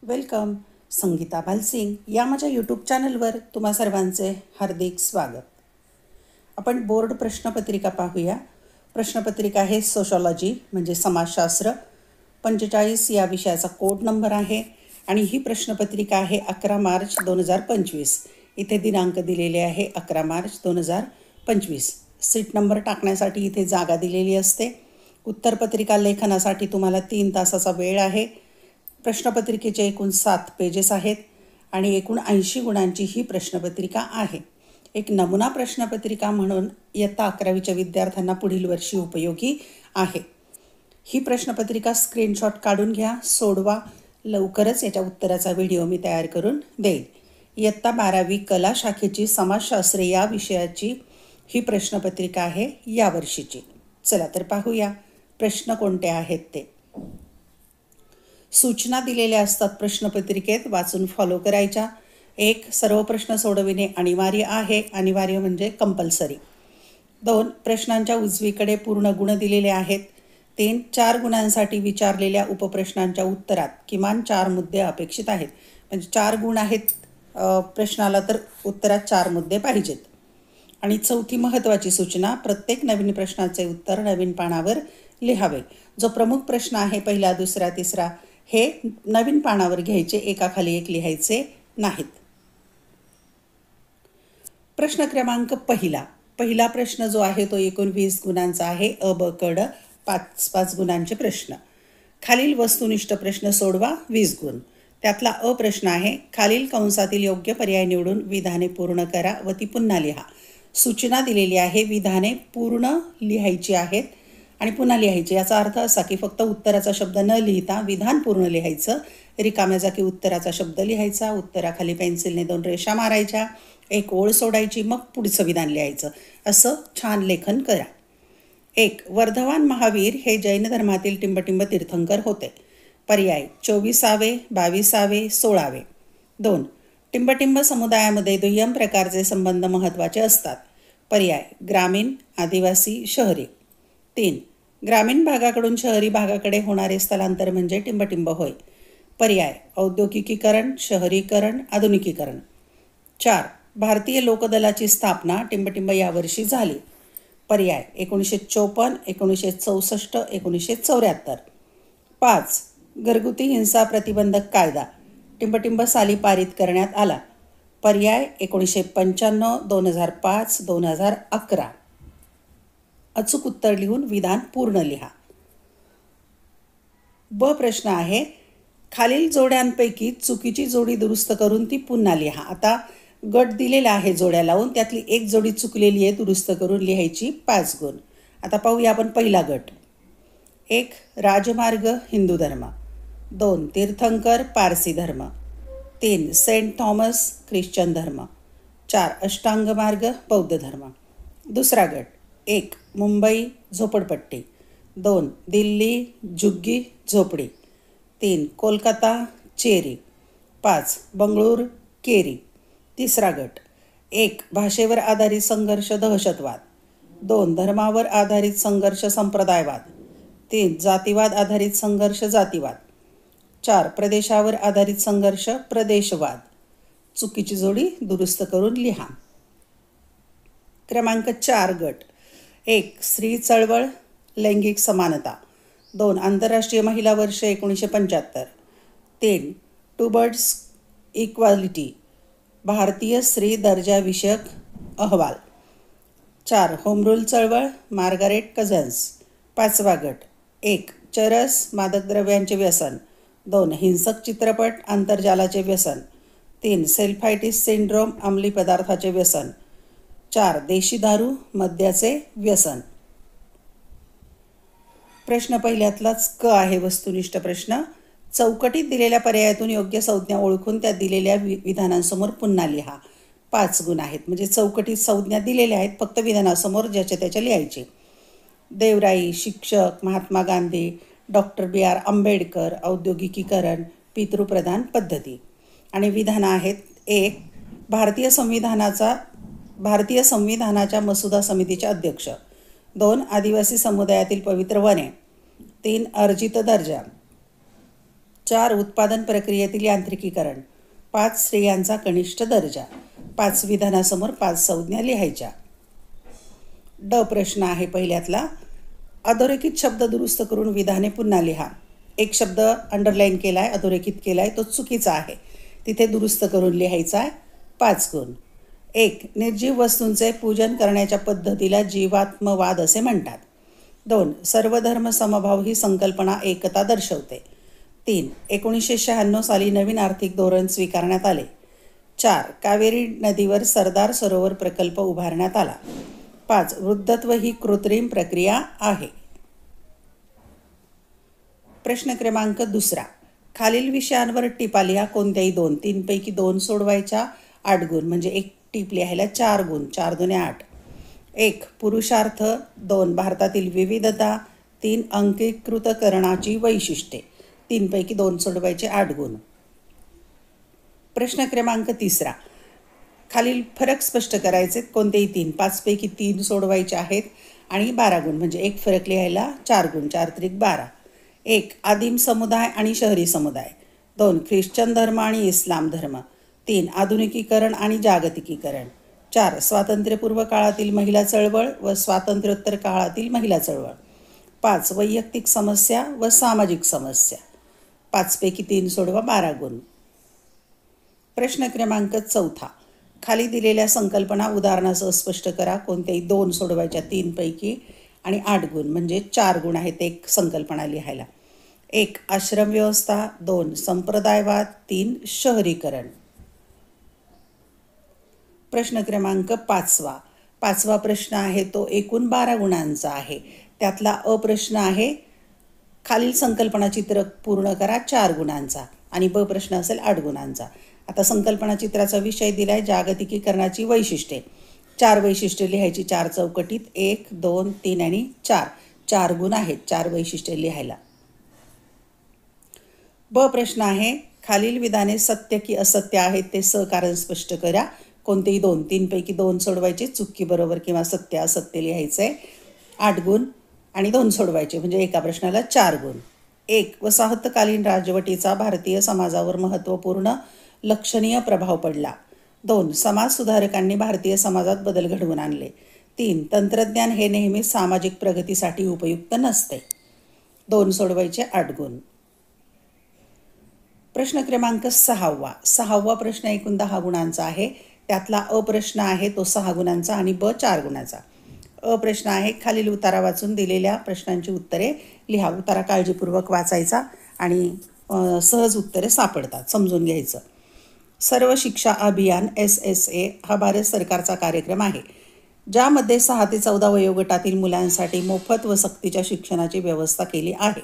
Welcome. Sangeeta Bhalsingh या माझ्या YouTube चॅनलवर तुम्हा सर्वांचे हार्दिक स्वागत. आपण बोर्ड प्रश्नपत्रिका पाहूया. प्रश्नपत्रिका आहे सोशॉलॉजी म्हणजे समाजशास्त्र. 45 या विषयाचा कोड नंबर आहे आणि ही प्रश्नपत्रिका आहे 11 मार्च 2025. इथे दिनांक दिलेले आहे 11 मार्च 2025. सीट नंबर टाकण्यासाठी इथे जागा दिलेली असते. उत्तरपत्रिका लेखनासाठी तुम्हाला 3 तासाचा वेळ आहे. प्रश्नपत्रिकेचे एकूण 7 पेजेस आहेत आणि एकूण 80 गुणांची ही प्रश्नपत्रिका आहे. एक नमुना प्रश्नपत्रिका म्हणून इयत्ता 11वीच्या विद्यार्थ्यांना पुढील वर्षी उपयोगी आहे. ही प्रश्नपत्रिका स्क्रीनशॉट काढून घ्या, सोडवा. लवकरच याच्या उत्तराचा व्हिडिओ मी तयार करून देईल. इयत्ता 12वी कला शाखेची समाजशास्त्र या विषयाची ही प्रश्नपत्रिका आहे या वर्षीची. चला तर पाहूया प्रश्न कोणते आहेत ते. सूचना दिलेल्या असतात प्रश्नपत्रिकेत, वाचून फॉलो करायच्या. 1. सर्व प्रश्न सोडविणे अनिवार्य आहे. अनिवार्य म्हणजे कंपल्सरी. 2. प्रश्नांच्या उजवीकडे पूर्ण गुण दिलेले आहेत. 3. 4 गुणांसाठी विचारलेल्या उपप्रश्नांच्या उत्तरात किमान 4 मुद्दे अपेक्षित आहेत. म्हणजे 4 गुण आहेत प्रश्नाला, तर उत्तरात 4 मुद्दे पाहिजेत. आणि 4थी महत्त्वाची सूचना, प्रत्येक नवीन प्रश्नाचे उत्तर नवीन पानावर लिहावे. जो प्रमुख प्रश्न आहे पहिला, दुसरा, तिसरा, हे नवीन पानावर घ्यायचे, एकाखाली एक लिहायचे नाहीत. प्रश्न क्रमांक पहिला प्रश्न जो आहे तो एकूण 20 गुणांचा आहे. अ ब क ड 5 गुणांचे प्रश्न. खालील वस्तुनिष्ठ प्रश्न सोडवा, 20 गुण. त्यातला अ प्रश्न आहे, खालील कंसातील योग्य पर्याय निवडून विधाने पूर्ण करा व ती पुन्हा लिहा. सूचना दिलेली आहे, विधाने पूर्ण लिहायची आहेत आणि पुन्हा लिहायची. याचा अर्थ असा की फक्त उत्तराचा शब्द न लिहिता विधान पूर्ण लिहायचं. रिकाम्या जागी उत्तराचा शब्द लिहायचा, उत्तराखाली पेन्सिलने 2 रेषा मारायच्या, एक ओळ सोडायची, मग पुढचं विधान लिहायचं. असं छान लेखन करा. 1. वर्धमान महावीर हे जैन धर्मातील टिंबटिंब तीर्थंकर होते. पर्याय 24वे, 22वे, 16वे. 2. टिंबटिंब समुदायामध्ये दुय्यम प्रकारचे संबंध महत्त्वाचे असतात. पर्याय ग्रामीण, आदिवासी, शहरी. 3. ग्रामीण भागाकडून शहरी भागाकडे होणारे स्थलांतर म्हणजे टिंबटिंब होय. पर्याय औद्योगिकीकरण, शहरीकरण, आधुनिकीकरण. 4. भारतीय लोकदलाची स्थापना टिंबटिंब यावर्षी झाली. पर्याय 1954, 1964, 1974. 5. घरगुती हिंसा प्रतिबंधक कायदा टिंबटिंब साली पारित करण्यात आला. पर्याय 1995, 2005, 2011. अचूक उत्तर लिहून विधान पूर्ण लिहा. ब प्रश्न आहे, खालील जोड्यांपैकी चुकीची जोडी दुरुस्त करून ती पुन्हा लिहा. आता गट दिलेला आहे जोड्या लावून, त्यातली एक जोडी चुकलेली आहे, दुरुस्त करून लिहायची, 5 गुण. आता पाहूया आपण पहिला गट. 1. राजमार्ग, हिंदू धर्म. 2. तीर्थंकर, पारसी धर्म. 3. सेंट थॉमस, ख्रिश्चन धर्म. 4. अष्टांग मार्ग, बौद्ध धर्म. दुसरा गट. 1. मुंबई, झोपडपट्टी. 2. दिल्ली, झुग्गी, झोपडी. 3. कोलकाता, चेरी. 5. बंगळूर, केरी. तिसरा गट. 1. भाषेवर आधारित संघर्ष, दहशतवाद. 2. धर्मावर आधारित संघर्ष, संप्रदायवाद. 3. जातीवाद आधारित संघर्ष, जातीवाद. 4. प्रदेशावर आधारित संघर्ष, प्रदेशवाद. चुकीची जोडी दुरुस्त करून लिहा. क्रमांक 4 गट. 1. स्त्री चळवळ, लैंगिक समानता. 2. आंतरराष्ट्रीय महिला वर्ष 1975. 3. टू बर्ड्स इक्वालिटी, भारतीय स्त्री दर्जाविषयक अहवाल. 4. होमरूल चळवळ, मार्गारेट कझन्स. 5वा गट. 1. चरस, मादक द्रव्यांचे व्यसन. 2. हिंसक चित्रपट, आंतरजालाचे व्यसन. 3. सेल्फायटिस सिंड्रोम, अंमली पदार्थाचे व्यसन. 4. देशी दारू, मद्याचे व्यसन. प्रश्न पहिल्यातलाच क आहे वस्तुनिष्ठ प्रश्न. चौकटीत दिलेल्या पर्यायातून योग्य संज्ञा ओळखून त्या दिलेल्या विधानांसमोर पुन्हा लिहा. 5 गुण आहेत. म्हणजे चौकटीत संज्ञा दिलेल्या आहेत, फक्त विधानासमोर ज्याच्या त्याच्या लिहायचे. देवराई, शिक्षक, महात्मा गांधी, डॉक्टर B.R. आंबेडकर, औद्योगिकीकरण, पितृप्रधान पद्धती. आणि विधानं आहेत. 1. भारतीय संविधानाच्या मसुदा समितीचे अध्यक्ष. 2. आदिवासी समुदायातील पवित्र वने. 3. अर्जित दर्जा. 4 उत्पादन प्रक्रियेतील यांत्रिकीकरण. 5 स्त्रियांचा कनिष्ठ दर्जा. 5 विधानासमोर 5 संज्ञा लिहायच्या. ड प्रश्न आहे पहिल्यातला. अधोरेखित शब्द दुरुस्त करून विधाने पुन्हा लिहा. एक शब्द अंडरलाईन केला आहे, अधोरेखित केला आहे, तो चुकीचा आहे, तिथे दुरुस्त करून लिहायचा आहे. 5 गुण. 1. निर्जीव वस्तूंचे पूजन करण्याच्या पद्धतीला जीवात्मवाद असे म्हणतात. 2. सर्वधर्म समभाव ही संकल्पना एकता दर्शवते. 3. 1996 साली नवीन आर्थिक धोरण स्वीकारण्यात आले. 4. कावेरी नदीवर सरदार सरोवर प्रकल्प उभारण्यात आला. 5. वृद्धत्व ही कृत्रिम प्रक्रिया आहे. प्रश्न क्रमांक 2. खालील विषयांवर टिपा लिहा. कोणत्याही 2. 3 पैकी 2 सोडवायच्या. 8 गुण म्हणजे एक टीप लिहायला 4 गुण. 4 दुने 8. 1. पुरुषार्थ. 2. भारतातील विविधता. 3. अंकीकृतकरणाची वैशिष्ट्ये. 3 पैकी 2 सोडवायचे. 8 गुण. प्रश्न क्रमांक 3. खालील फरक स्पष्ट करायचे. कोणतेही 3. 5 पैकी 3 सोडवायचे आहेत आणि 12 गुण म्हणजे एक फरक लिहायला 4 गुण. 4 त्रिक 12. 1. आदिम समुदाय आणि शहरी समुदाय. 2. ख्रिश्चन धर्म आणि इस्लाम धर्म. 3. आधुनिकीकरण आणि जागतिकीकरण. 4. स्वातंत्र्यपूर्व काळातील महिला चळवळ व स्वातंत्र्योत्तर काळातील महिला चळवळ. 5. वैयक्तिक समस्या व सामाजिक समस्या. 5 पैकी 3 सोडवा. 12 गुण. प्रश्न क्रमांक 4. खाली दिलेल्या संकल्पना उदाहरणासह स्पष्ट करा. कोणत्याही 2 सोडवायच्या. 3 पैकी आणि 8 गुण म्हणजे 4 गुण आहेत एक संकल्पना लिहायला. 1. आश्रम व्यवस्था. 2. संप्रदायवाद. 3. शहरीकरण. प्रश्न क्रमांक 5. 5वा प्रश्न आहे तो एकूण 12 गुणांचा आहे. त्यातला प्रश्न आहे खालील संकल्पना चित्र पूर्ण करा 4 गुणांचा आणि ब प्रश्न असेल 8 गुणांचा. आता संकल्पना चित्राचा विषय दिलाय जागतिकीकरणाची वैशिष्ट्ये. 4 वैशिष्ट्ये लिहायची 4 चौकटीत. 1, 2, 3 आणि 4. 4 गुण आहेत 4 वैशिष्ट्ये लिहायला. ब प्रश्न आहे खालील विधाने सत्य की असत्य आहेत ते सहकारण स्पष्ट करा. कोणतेही 2. 3 पैकी 2 सोडवायचे. चुकी बरोबर किंवा सत्य असत्य लिहायचंय. 8 गुण आणि 2 सोडवायचे म्हणजे एका प्रश्नाला 4 गुण. 1. वसाहतकालीन राजवटीचा भारतीय समाजावर महत्त्वपूर्ण लक्षणीय प्रभाव पडला. 2. समाजसुधारकांनी भारतीय समाजात बदल घडवून आणले. 3. तंत्रज्ञान हे नेहमी सामाजिक प्रगतीसाठी उपयुक्त नसते. 2 सोडवायचे. 8 गुण. प्रश्न क्रमांक 6. 6वा प्रश्न एकूण 10 गुणांचा आहे. त्यातला प्रश्न आहे तो 6 गुणांचा आणि ब 4 गुणाचा. प्रश्न आहे खालील उतारा वाचून दिलेल्या प्रश्नांची उत्तरे लिहा. उतारा काळजीपूर्वक वाचायचा आणि सहज उत्तरे सापडतात समजून घ्यायचं. सर्व शिक्षा अभियान SSA हा भारत सरकारचा कार्यक्रम आहे ज्यामध्ये 6 ते 14 वयोगटातील मुलांसाठी मोफत व सक्तीच्या शिक्षणाची व्यवस्था केली आहे.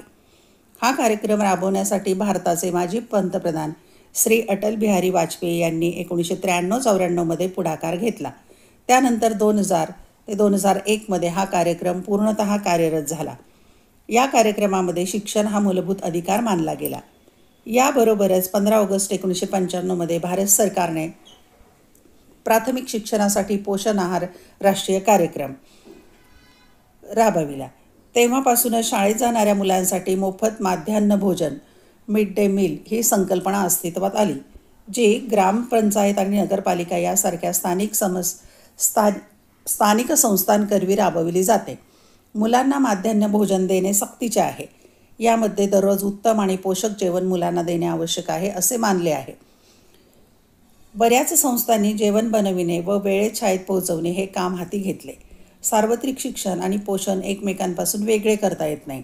हा कार्यक्रम राबवण्यासाठी भारताचे माजी पंतप्रधान श्री अटल बिहारी वाजपेयी यांनी 1993-94 मध्ये पुढाकार घेतला. त्यानंतर 2000 ते 2001 मध्ये हा कार्यक्रम पूर्णतः कार्यरत झाला. या कार्यक्रमामध्ये शिक्षण हा मूलभूत अधिकार मानला गेला. याबरोबरच 15 ऑगस्ट 1995 मध्ये भारत सरकारने प्राथमिक शिक्षणासाठी पोषण आहार राष्ट्रीय कार्यक्रम राबविला. तेव्हापासूनच शाळेत जाणाऱ्या मुलांसाठी मोफत माध्यान्ह भोजन मिड डे मील ही संकल्पना अस्तित्वात आली, जी ग्रामपंचायत आणि नगरपालिका यासारख्या स्थानिक संस्थांकरवी राबविली जाते. मुलांना माध्यान्ह भोजन देणे सक्तीचे आहे. यामध्ये दररोज उत्तम आणि पोषक जेवण मुलांना देणे आवश्यक आहे असे मानले आहे. बऱ्याच संस्थांनी जेवण बनविणे व वेळेत शाळेत पोहोचवणे हे काम हाती घेतले. सार्वत्रिक शिक्षण आणि पोषण एकमेकांपासून वेगळे करता येत नाही.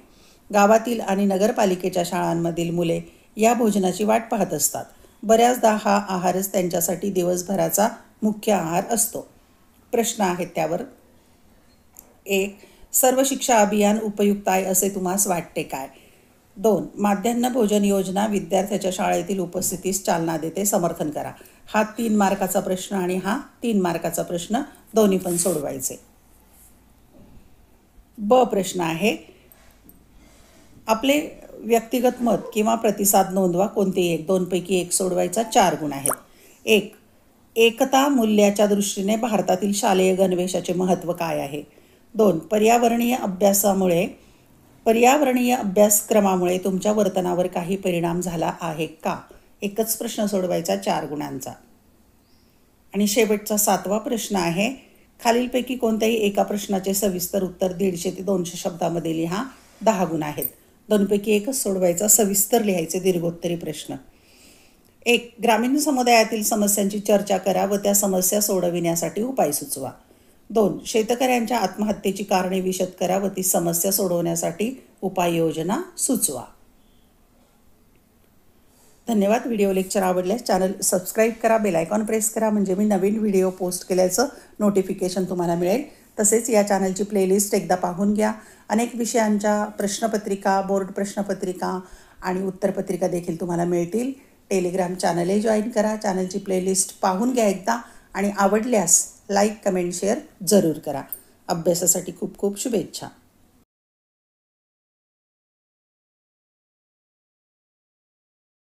गावातील आणि नगरपालिकेच्या शाळांमधील मुले या भोजनाची वाट पाहत असतात. बऱ्याचदा हा आहारच त्यांच्यासाठी दिवसभराचा मुख्य आहार असतो. प्रश्न आहेत त्यावर. 1. सर्व शिक्षा अभियान उपयुक्त आहे असे तुम्हास वाटते काय? 2. माध्यान्ह भोजन योजना विद्यार्थ्याच्या शाळेतील उपस्थितीस चालना देते, समर्थन करा. हा 3 मार्काचा प्रश्न आणि हा 3 मार्काचा प्रश्न दोन्ही पण सोडवायचे. ब प्रश्न आहे आपले व्यक्तिगत मत किंवा प्रतिसाद नोंदवा. कोणतेही 1. 2 पैकी 1 सोडवायचा. 4 गुण आहेत. 1. एकता मूल्याच्या दृष्टीने भारतातील शालेय गणवेशाचे महत्त्व काय आहे? 2. पर्यावरणीय अभ्यासामुळे पर्यावरणीय अभ्यासक्रमामुळे तुमच्या वर्तनावर काही परिणाम झाला आहे का? एकच प्रश्न सोडवायचा 4 गुणांचा. आणि शेवटचा 7वा प्रश्न आहे, खालीलपैकी कोणत्याही एका प्रश्नाचे सविस्तर उत्तर 150 ते 200 शब्दामध्ये लिहा. 10 गुण आहेत. दोनपैकी एकच सोडवायचा, सविस्तर लिहायचे दीर्घोत्तरी प्रश्न. 1. ग्रामीण समुदायातील समस्यांची चर्चा करा व त्या समस्या सोडविण्यासाठी उपाय सुचवा. 2. शेतकऱ्यांच्या आत्महत्येची कारणे विशद करा व ती समस्या सोडवण्यासाठी उपाययोजना सुचवा. धन्यवाद. व्हिडिओ लेक्चर आवडल्यास चॅनल सबस्क्राईब करा, बेल आयकॉन प्रेस करा म्हणजे मी नवीन व्हिडिओ पोस्ट केल्याचं नोटिफिकेशन तुम्हाला मिळेल. तसेच या चॅनलची प्लेलिस्ट एकदा पाहून घ्या. अनेक विषयांच्या प्रश्नपत्रिका, बोर्ड प्रश्नपत्रिका आणि उत्तरपत्रिका देखील तुम्हाला मिळतील. टेलिग्राम चॅनलही जॉईन करा. चॅनलची प्लेलिस्ट पाहून घ्या एकदा आणि आवडल्यास लाईक, कमेंट, शेअर जरूर करा. अभ्यासासाठी खूप खूप शुभेच्छा.